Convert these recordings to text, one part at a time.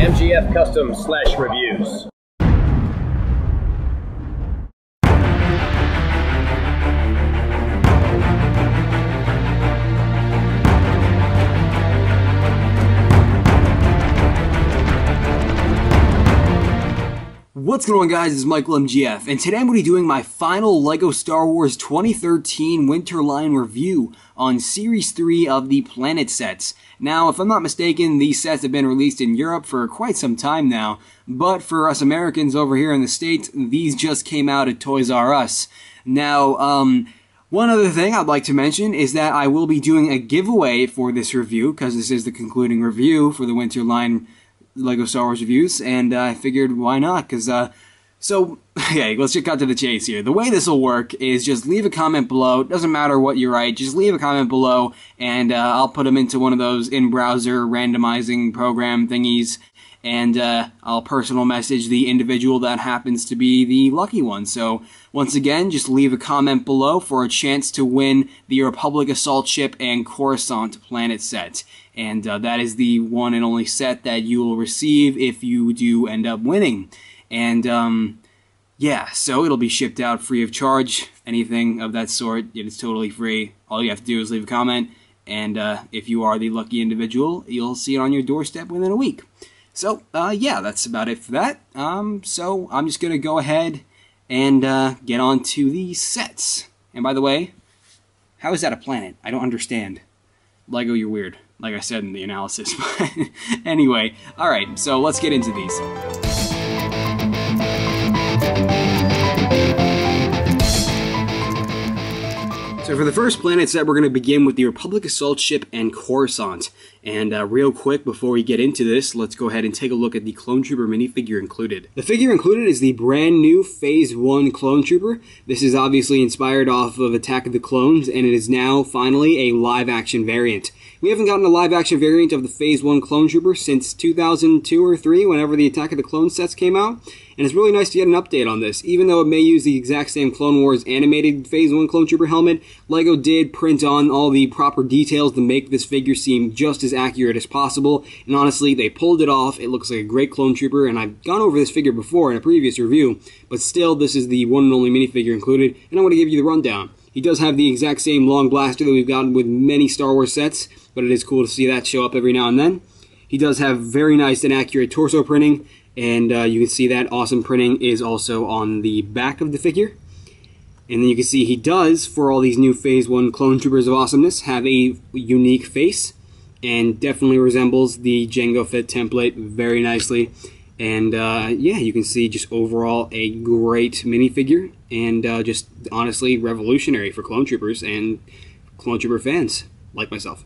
MGF Custom/Reviews. What's going on, guys? This is Michael MGF, and today I'm going to be doing my final LEGO Star Wars 2013 Winter Line review on Series 3 of the Planet sets. Now, if I'm not mistaken, these sets have been released in Europe for quite some time now, but for us Americans over here in the States, these just came out at Toys R Us. Now, one other thing I'd like to mention is that I will be doing a giveaway for this review, because this is the concluding review for the Winter Line LEGO Star Wars reviews, and I figured why not, because, okay, let's just cut to the chase here. The way this will work is just leave a comment below. It doesn't matter what you write, just leave a comment below, and I'll put them into one of those in-browser randomizing program thingies, and I'll personal message the individual that happens to be the lucky one. So, once again, just leave a comment below for a chance to win the Republic Assault Ship and Coruscant Planet set. And that is the one and only set that you will receive if you do end up winning. And, yeah, so it'll be shipped out free of charge. Anything of that sort, it is totally free. All you have to do is leave a comment, and if you are the lucky individual, you'll see it on your doorstep within a week. So, yeah, that's about it for that. So I'm just going to go ahead and get on to the sets. And by the way, how is that a planet? I don't understand. LEGO, you're weird, like I said in the analysis. Anyway, alright, so let's get into these. So for the first planet set, we're going to begin with the Republic Assault Ship and Coruscant. And real quick, before we get into this, let's go ahead and take a look at the Clone Trooper minifigure included. The figure included is the brand new Phase 1 Clone Trooper. This is obviously inspired off of Attack of the Clones, and it is now finally a live-action variant. We haven't gotten a live-action variant of the Phase 1 Clone Trooper since 2002 or 3, whenever the Attack of the Clones sets came out. And it's really nice to get an update on this. Even though it may use the exact same Clone Wars animated Phase 1 Clone Trooper helmet, LEGO did print on all the proper details to make this figure seem just as accurate as possible. And honestly, they pulled it off. It looks like a great Clone Trooper, and I've gone over this figure before in a previous review, but still, this is the one and only minifigure included, and I want to give you the rundown. He does have the exact same long blaster that we've gotten with many Star Wars sets, but it is cool to see that show up every now and then. He does have very nice and accurate torso printing, and you can see that awesome printing is also on the back of the figure. And then you can see he does, for all these new Phase 1 Clone Troopers of awesomeness, have a unique face, and definitely resembles the Jango Fett template very nicely. And yeah, you can see just overall a great minifigure, and just honestly revolutionary for Clone Troopers and Clone Trooper fans, like myself.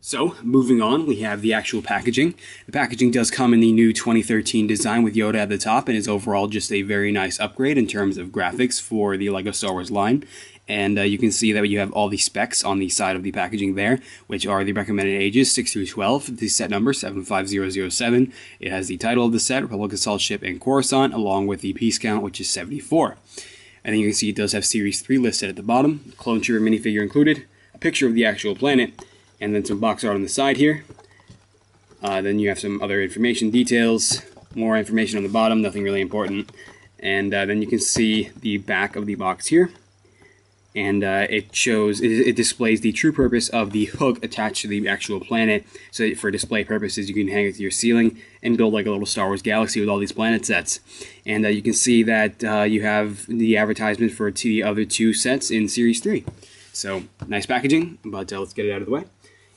So, moving on, we have the actual packaging. The packaging does come in the new 2013 design with Yoda at the top, and is overall just a very nice upgrade in terms of graphics for the LEGO Star Wars line. And you can see that you have all the specs on the side of the packaging there, which are the recommended ages 6 through 12, the set number 75007. It has the title of the set, Republic Assault Ship and Coruscant, along with the piece count, which is 74. And then you can see it does have Series 3 listed at the bottom, Clone Trooper minifigure included, a picture of the actual planet, and then some box art on the side here. Then you have some other information details, more information on the bottom, nothing really important. And then you can see the back of the box here. And it displays the true purpose of the hook attached to the actual planet. So that for display purposes, you can hang it to your ceiling and build like a little Star Wars galaxy with all these planet sets. And you can see that you have the advertisement for the other two sets in Series 3. So, nice packaging, but let's get it out of the way.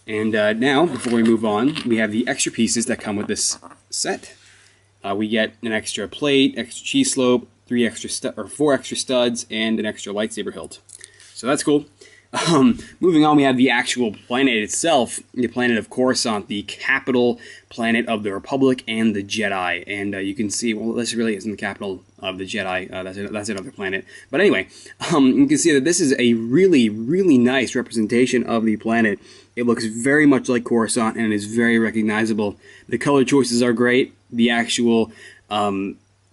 And now, before we move on, we have the extra pieces that come with this set. We get an extra plate, extra cheese slope, 4 extra studs, and an extra lightsaber hilt. So that's cool. Moving on, we have the actual planet itself, the planet of Coruscant, the capital planet of the Republic and the Jedi. And you can see, well, this really isn't the capital of the Jedi. That's another planet. But anyway, you can see that this is a really, really nice representation of the planet. It looks very much like Coruscant, and it is very recognizable. The color choices are great. The actual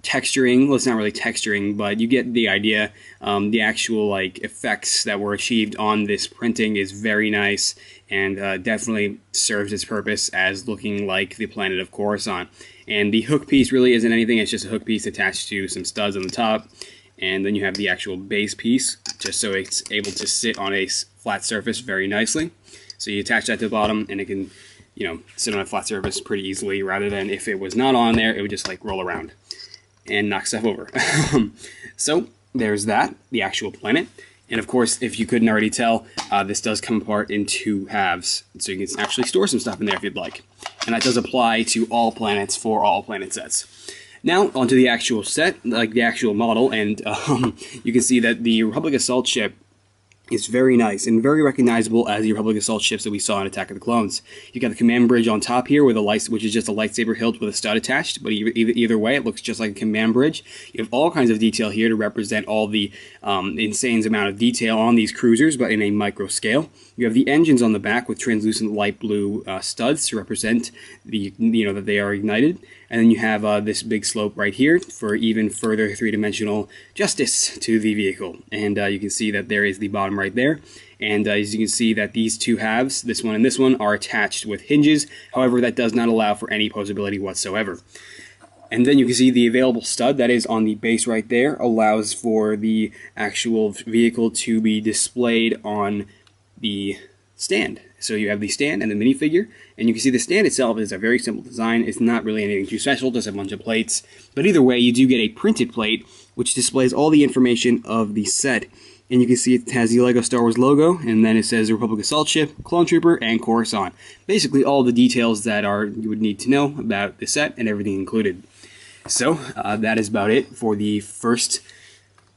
texturing. Well, it's not really texturing, but you get the idea. The actual like effects that were achieved on this printing is very nice, and definitely serves its purpose as looking like the planet of Khorasan. And the hook piece really isn't anything, it's just a hook piece attached to some studs on the top, and then you have the actual base piece, just so it's able to sit on a flat surface very nicely. So you attach that to the bottom, and it can, you know, sit on a flat surface pretty easily, rather than if it was not on there, it would just like roll around and knock stuff over. So there's that, the actual planet. And of course, if you couldn't already tell, this does come apart in 2 halves, so you can actually store some stuff in there if you'd like. And that does apply to all planets for all planet sets. Now, onto the actual set, like the actual model, and you can see that the Republic Assault Ship is very nice and very recognizable as the Republic Assault ships that we saw in Attack of the Clones. You got the command bridge on top here, with which is just a lightsaber hilt with a stud attached, but either way, it looks just like a command bridge. You have all kinds of detail here to represent all the insane amount of detail on these cruisers, but in a micro scale. You have the engines on the back with translucent light blue studs to represent the that they are ignited, and then you have this big slope right here for even further three-dimensional justice to the vehicle. And you can see that there is the bottom right there. And as you can see that these 2 halves, this one and this one, are attached with hinges. However, that does not allow for any posability whatsoever. And then you can see the available stud that is on the base right there allows for the actual vehicle to be displayed on the stand. So you have the stand and the minifigure, and you can see the stand itself is a very simple design. It's not really anything too special, just a bunch of plates. But either way, you do get a printed plate, which displays all the information of the set. And you can see it has the LEGO Star Wars logo, and then it says Republic Assault Ship, Clone Trooper, and Khorasan. Basically all the details that you would need to know about the set and everything included. So that is about it for the first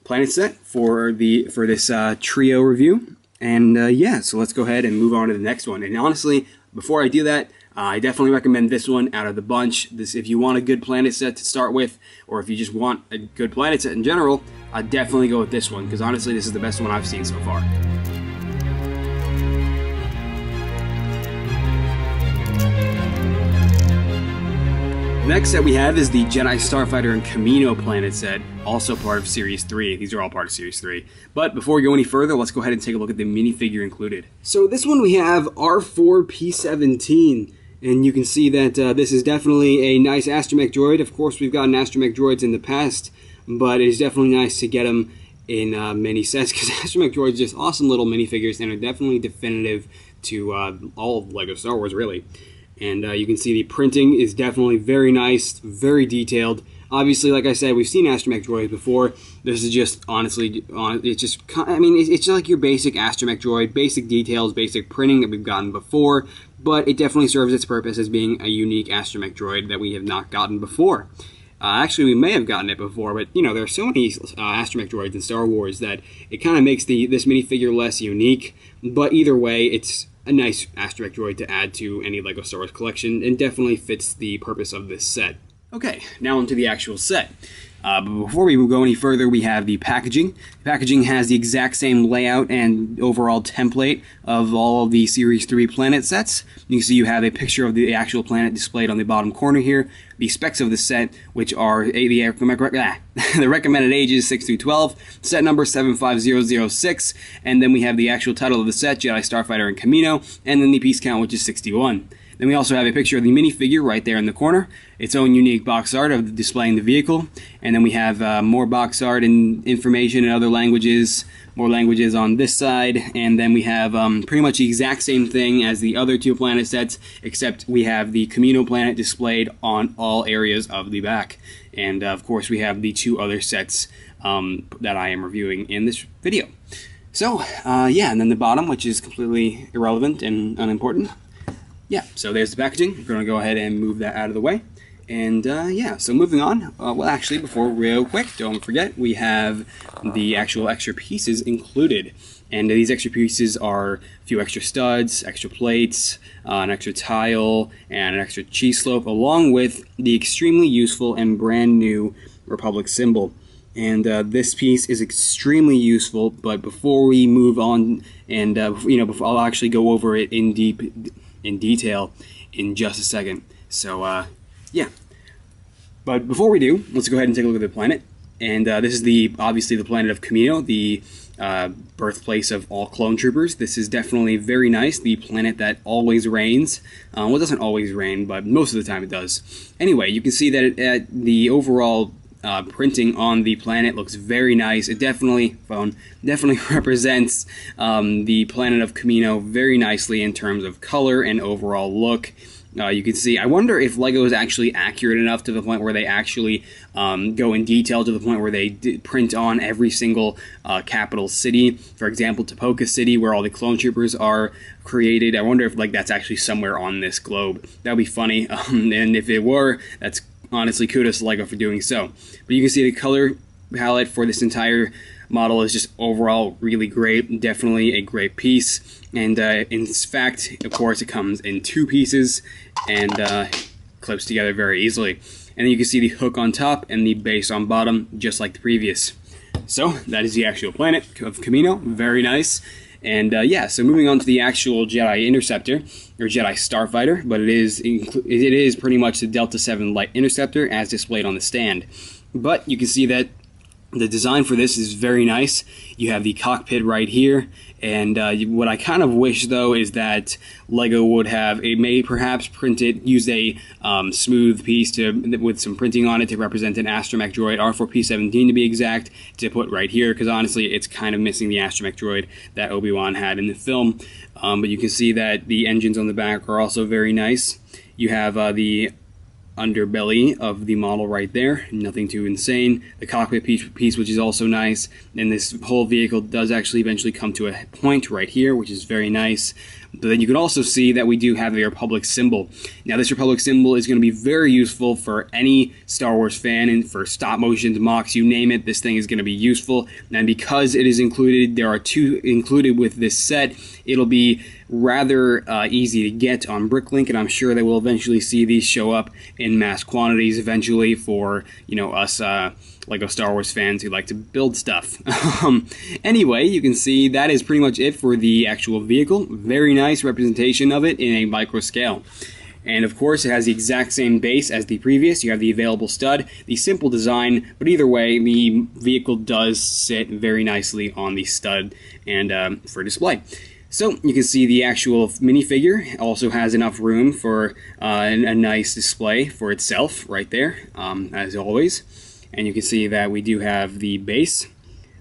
planet set for this trio review. And yeah, so let's go ahead and move on to the next one. And honestly, before I do that, I definitely recommend this one out of the bunch. If you want a good planet set to start with, or if you just want a good planet set in general, I'd definitely go with this one, because honestly, this is the best one I've seen so far. The next set we have is the Jedi, Starfighter, and Kamino planet set, also part of Series 3. These are all part of Series 3. But before we go any further, let's go ahead and take a look at the minifigure included. So this one we have R4P17, and you can see that this is definitely a nice astromech droid. Of course, we've gotten astromech droids in the past, but it is definitely nice to get them in many sets, because astromech droids are just awesome little minifigures, and are definitely definitive to all of LEGO Star Wars, really. And you can see the printing is definitely very nice, very detailed. Obviously, like I said, we've seen astromech droids before. This is just, honestly, it's just, I mean, it's just like your basic astromech droid, basic details, basic printing that we've gotten before, but it definitely serves its purpose as being a unique astromech droid that we have not gotten before. Actually, we may have gotten it before, but, you know, there are so many astromech droids in Star Wars that it kind of makes this minifigure less unique, but either way, it's a nice astromech droid to add to any LEGO Star Wars collection, and definitely fits the purpose of this set. Okay, now onto the actual set. But before we go any further, we have the packaging. The packaging has the exact same layout and overall template of all of the Series 3 planet sets. You can see you have a picture of the actual planet displayed on the bottom corner here. The specs of the set, which are the recommended ages 6 through 12, set number 75006, and then we have the actual title of the set, Jedi, Starfighter, and Camino, and then the piece count, which is 61. Then we also have a picture of the minifigure right there in the corner, its own unique box art of displaying the vehicle, and then we have more box art and information in other languages, more languages on this side, and then we have pretty much the exact same thing as the other 2 planet sets, except we have the Kamino planet displayed on all areas of the back. And of course we have the 2 other sets that I am reviewing in this video. So yeah, and then the bottom, which is completely irrelevant and unimportant. Yeah, so there's the packaging. We're going to go ahead and move that out of the way. And yeah, so moving on. Well, actually, before real quick, don't forget, we have the actual extra pieces included. And these extra pieces are a few extra studs, extra plates, an extra tile, and an extra cheese slope, along with the extremely useful and brand new Republic symbol. And this piece is extremely useful, but before we move on, and I'll actually go over it in detail in just a second. So yeah. But before we do, let's go ahead and take a look at the planet. And this is obviously the planet of Camino, the birthplace of all clone troopers. This is definitely very nice, the planet that always rains. Well, it doesn't always rain, but most of the time it does. Anyway, you can see that the overall printing on the planet looks very nice. It definitely represents the planet of Kamino very nicely in terms of color and overall look. You can see, I wonder if LEGO is actually accurate enough to the point where they actually go in detail to the point where they print on every single capital city. For example, Tapoka City, where all the clone troopers are created. I wonder if that's actually somewhere on this globe. That would be funny. And if it were, that's honestly kudos to LEGO for doing so. But you can see the color palette for this entire model is just overall really great. Definitely a great piece. And in fact, of course, it comes in 2 pieces and clips together very easily. And then you can see the hook on top and the base on bottom, just like the previous. So that is the actual planet of Kamino. Very nice. And yeah, so moving on to the actual Jedi Interceptor, or Jedi Starfighter, but it is pretty much the Delta 7 Light Interceptor as displayed on the stand. But you can see that the design for this is very nice. You have the cockpit right here, and what I kind of wish though is that LEGO would have perhaps use a smooth piece with some printing on it to represent an astromech droid, R4P17 to be exact, to put right here, because honestly it's kind of missing the astromech droid that Obi-Wan had in the film. But you can see that the engines on the back are also very nice. You have the underbelly of the model right there, nothing too insane. The cockpit piece, which is also nice, and this whole vehicle does actually eventually come to a point right here, which is very nice. But then you can also see that we do have the Republic symbol. Now this Republic symbol is going to be very useful for any Star Wars fan, and for stop motions, mocks, you name it, this thing is going to be useful. And because it is included, there are 2 included with this set, it'll be rather easy to get on Bricklink, and I'm sure that we'll eventually see these show up in mass quantities eventually for, us LEGO Star Wars fans who like to build stuff. Anyway, you can see that is pretty much it for the actual vehicle. Very nice representation of it in a micro scale. And of course, it has the exact same base as the previous. You have the available stud, the simple design, but either way, the vehicle does sit very nicely on the stud and for display. So you can see the actual minifigure also has enough room for a nice display for itself right there, as always. And you can see that we do have the base.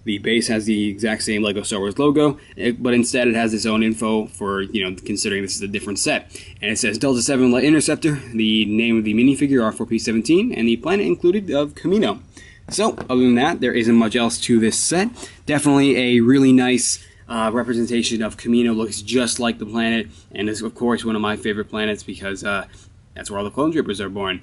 The base has the exact same LEGO Star Wars logo, but instead it has its own info for, considering this is a different set. And it says Delta 7 Light Interceptor, the name of the minifigure R4P17, and the planet included of Kamino. So, other than that, there isn't much else to this set. Definitely a really nice representation of Kamino. Looks just like the planet, and is of course one of my favorite planets because that's where all the clone troopers are born.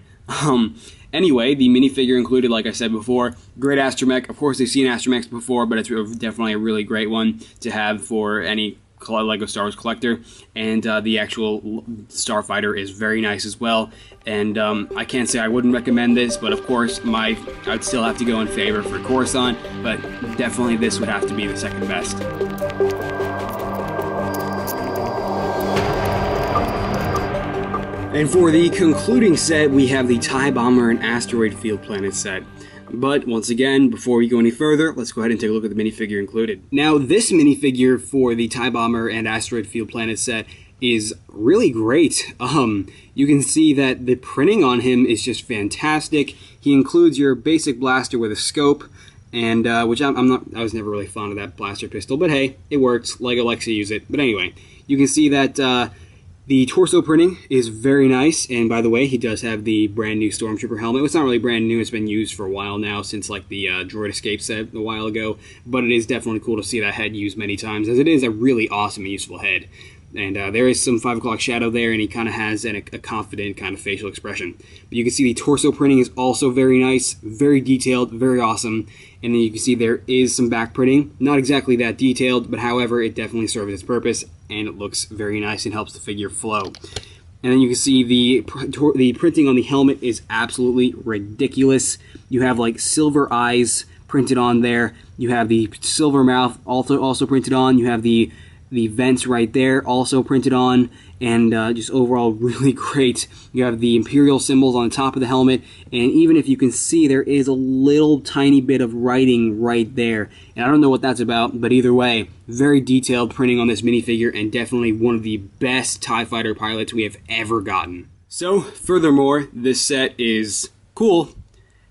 Anyway, the minifigure included, like I said before, great astromech. Of course, they've seen astromechs before, but it's definitely a really great one to have for any LEGO Star Wars collector. And the actual Starfighter is very nice as well. And I can't say I wouldn't recommend this, but of course, I'd still have to go in favor for Khorasan, but definitely this would have to be the second best. And for the concluding set, we have the TIE Bomber and Asteroid Field planet set. But once again, before we go any further, let's go ahead and take a look at the minifigure included. Now, this minifigure for the TIE Bomber and Asteroid Field planet set is really great. You can see that the printing on him is just fantastic. He includes your basic blaster with a scope, and which I was never really fond of that blaster pistol, but hey, it works. LEGO likes to use it. But anyway, you can see that the torso printing is very nice, and by the way, he does have the brand new Stormtrooper helmet. It's not really brand new, it's been used for a while now, since like the Droid Escape set a while ago, but it is definitely cool to see that head used many times, as it is a really awesome and useful head. And there is some 5 o'clock shadow there, and he kind of has a confident kind of facial expression. But you can see the torso printing is also very nice, very detailed, very awesome. And then you can see there is some back printing. Not exactly that detailed, but however, it definitely serves its purpose, and it looks very nice and helps the figure flow. And then you can see the printing on the helmet is absolutely ridiculous. You have like silver eyes printed on there. You have the silver mouth also printed on. You have the The vents right there also printed on, and just overall really great. You have the Imperial symbols on the top of the helmet, and even if you can see, there is a little tiny bit of writing right there. And I don't know what that's about, but either way, very detailed printing on this minifigure, and definitely one of the best TIE Fighter pilots we have ever gotten. So, furthermore, this set is cool.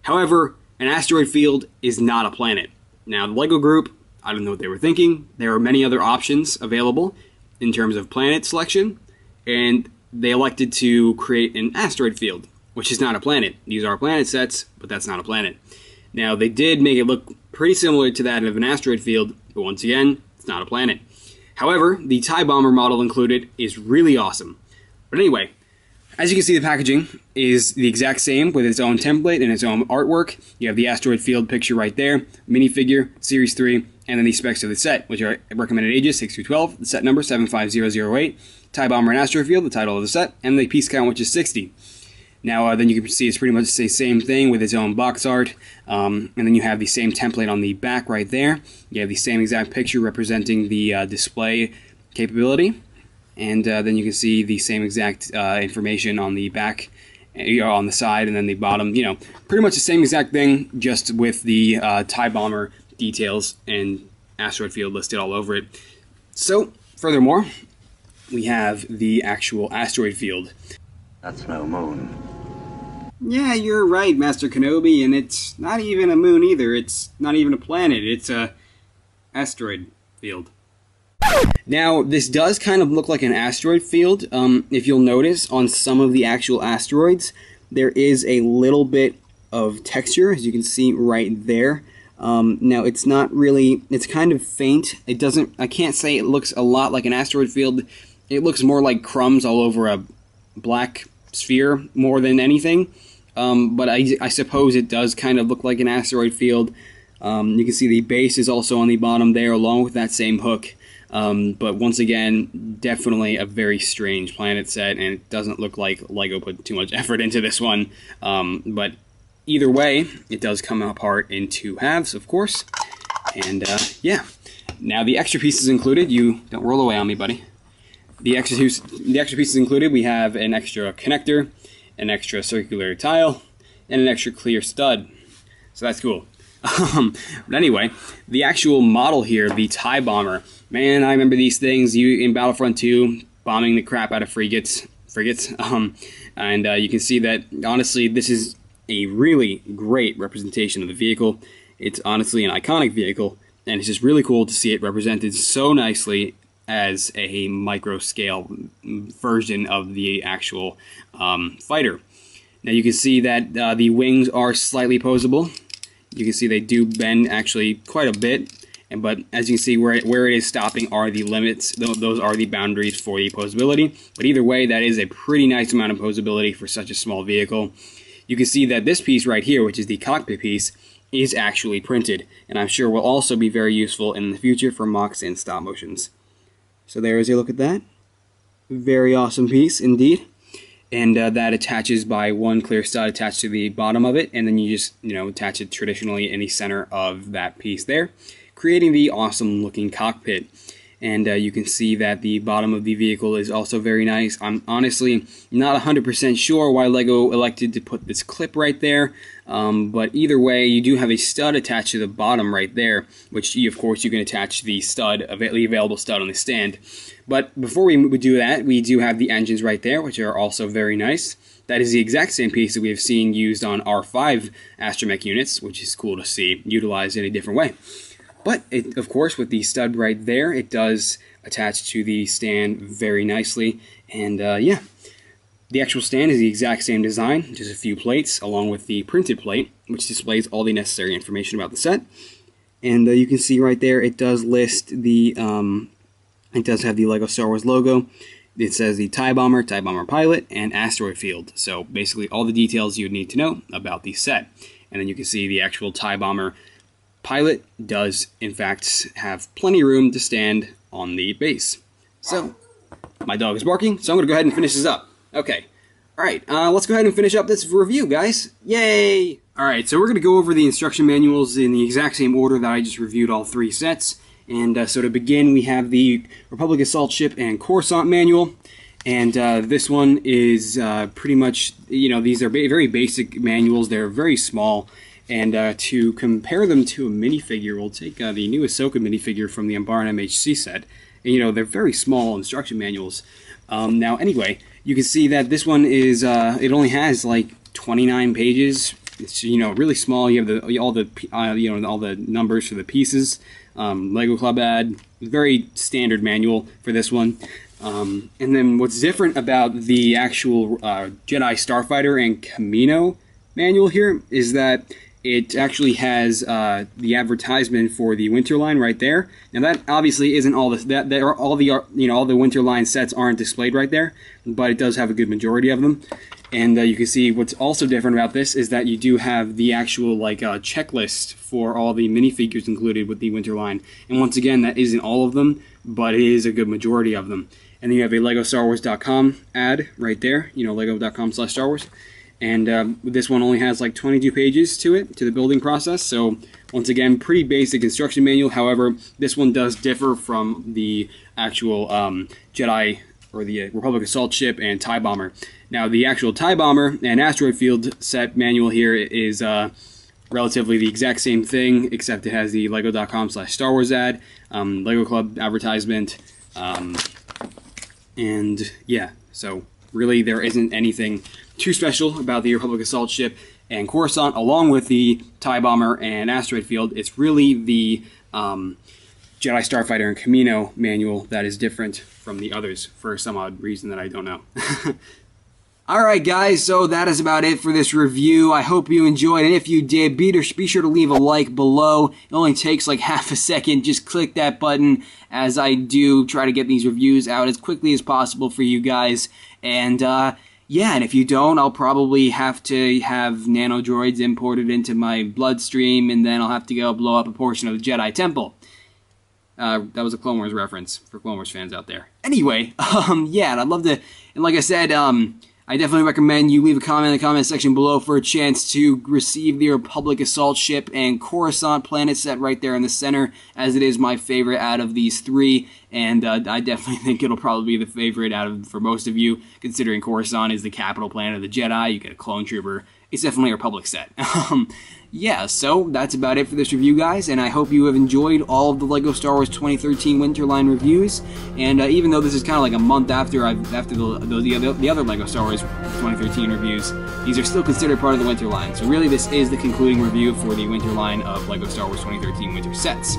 However, an asteroid field is not a planet. Now, the LEGO group, I don't know what they were thinking. There are many other options available in terms of planet selection, and they elected to create an asteroid field, which is not a planet. These are planet sets, but that's not a planet. Now, they did make it look pretty similar to that of an asteroid field, but once again, it's not a planet. However, the TIE Bomber model included is really awesome. But anyway, as you can see, the packaging is the exact same with its own template and its own artwork. You have the asteroid field picture right there, minifigure, Series 3, and then the specs of the set, which are recommended ages 6 through 12, the set number 75008, TIE Bomber and Asteroid Field, the title of the set, and the piece count, which is 60. Now, then you can see it's pretty much the same thing with its own box art, and then you have the same template on the back right there. You have the same exact picture representing the display capability. And then you can see the same exact information on the back, on the side, and then the bottom. You know, pretty much the same exact thing, just with the TIE Bomber details and asteroid field listed all over it. So, furthermore, we have the actual asteroid field. That's no moon. Yeah, you're right, Master Kenobi, and it's not even a moon either. It's not even a planet. It's a asteroid field. Now, this does kind of look like an asteroid field. If you'll notice, on some of the actual asteroids, there is a little bit of texture, as you can see right there. Now, it's not really, it's kind of faint. It doesn't, I can't say it looks a lot like an asteroid field. It looks more like crumbs all over a black sphere more than anything. But I suppose it does kind of look like an asteroid field. You can see the base is also on the bottom there, along with that same hook. But once again, definitely a very strange planet set, and it doesn't look like LEGO put too much effort into this one. But either way, it does come apart in two halves, of course. And yeah, now the extra pieces included. You don't roll away on me, buddy. The extra pieces included. We have an extra connector, an extra circular tile, and an extra clear stud. So that's cool. But anyway, the actual model here, the TIE Bomber. Man, I remember these things in Battlefront 2, bombing the crap out of frigates. And you can see that, honestly, this is a really great representation of the vehicle. It's honestly an iconic vehicle, and it's just really cool to see it represented so nicely as a micro-scale version of the actual fighter. Now you can see that the wings are slightly posable. You can see they do bend actually quite a bit, but as you can see where it is stopping are the limits. Those are the boundaries for the posability. But either way, that is a pretty nice amount of posability for such a small vehicle. You can see that this piece right here, which is the cockpit piece, is actually printed, and I'm sure will also be very useful in the future for mocks and stop motions. So there is a look at that. Very awesome piece indeed. And that attaches by one clear stud attached to the bottom of it, and then you just, attach it traditionally in the center of that piece there, creating the awesome looking cockpit. And you can see that the bottom of the vehicle is also very nice. I'm honestly not 100% sure why LEGO elected to put this clip right there, but either way, you do have a stud attached to the bottom right there, which of course you can attach the stud, the available stud on the stand. But before we do that, we do have the engines right there, which are also very nice. That is the exact same piece that we have seen used on R5 astromech units, which is cool to see utilized in a different way. But, of course, with the stud right there, it does attach to the stand very nicely. And, yeah, the actual stand is the exact same design, just a few plates, along with the printed plate, which displays all the necessary information about the set. And you can see right there, it does list the, it does have the LEGO Star Wars logo. It says the TIE Bomber, TIE Bomber Pilot, and Asteroid Field. So, basically, all the details you would need to know about the set. And then you can see the actual TIE Bomber Pilot does, in fact, have plenty of room to stand on the base. So, my dog is barking, so I'm going to go ahead and finish this up. Okay. Alright, let's go ahead and finish up this review, guys. Yay! Alright, so we're going to go over the instruction manuals in the exact same order that I just reviewed all three sets. And so to begin, we have the Republic Assault Ship and Coruscant manual. And this one is pretty much, these are very basic manuals. They're very small. And to compare them to a minifigure, we'll take the new Ahsoka minifigure from the Umbaran MHC set. And, they're very small instruction manuals. Now, anyway, you can see that this one is, it only has like 29 pages. It's, really small. You have all the numbers for the pieces. Lego Club ad. Very standard manual for this one. And then what's different about the actual Jedi Starfighter and Kamino manual here is that it actually has the advertisement for the Winterline right there. Now that obviously isn't all all the Winterline sets aren't displayed right there, but it does have a good majority of them. And you can see what's also different about this is that you do have the actual checklist for all the minifigures included with the Winterline. And once again, that isn't all of them, but it is a good majority of them. And then you have a LegoStarWars.com ad right there, Lego.com/Star Wars. And this one only has like 22 pages to it, to the building process. So once again, pretty basic instruction manual. However, this one does differ from the actual Jedi or the Republic Assault Ship and TIE Bomber. Now, the actual TIE Bomber and Asteroid Field set manual here is relatively the exact same thing, except it has the Lego.com/Star Wars ad, Lego Club advertisement, and yeah, so really there isn't anything too special about the Republic Assault Ship and Coruscant, along with the TIE Bomber and Asteroid Field. It's really the Jedi Starfighter and Camino manual that is different from the others for some odd reason that I don't know. Alright guys, so that is about it for this review. I hope you enjoyed, and if you did, be sure to leave a like below. It only takes like half a second. Just click that button as I do try to get these reviews out as quickly as possible for you guys. And yeah, and if you don't, I'll probably have to have nano droids imported into my bloodstream, and then I'll have to go blow up a portion of the Jedi Temple. That was a Clone Wars reference for Clone Wars fans out there. Anyway, yeah, and I'd love to, and like I said, I definitely recommend you leave a comment in the comment section below for a chance to receive the Republic Assault Ship and Coruscant planet set right there in the center, as it is my favorite out of these three, and I definitely think it'll probably be the favorite for most of you, considering Coruscant is the capital planet of the Jedi. You get a clone trooper. It's definitely a Republic set. Yeah, so that's about it for this review, guys, and I hope you have enjoyed all of the LEGO Star Wars 2013 Winterline reviews. And even though this is kind of like a month after the other LEGO Star Wars 2013 reviews, these are still considered part of the Winterline. So really, this is the concluding review for the Winterline of LEGO Star Wars 2013 Winter sets.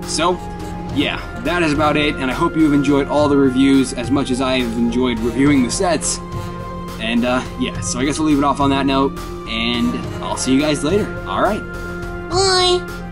So, yeah, that is about it, and I hope you have enjoyed all the reviews as much as I have enjoyed reviewing the sets. And, yeah, so I guess we'll leave it off on that note, and I'll see you guys later. Alright. Bye!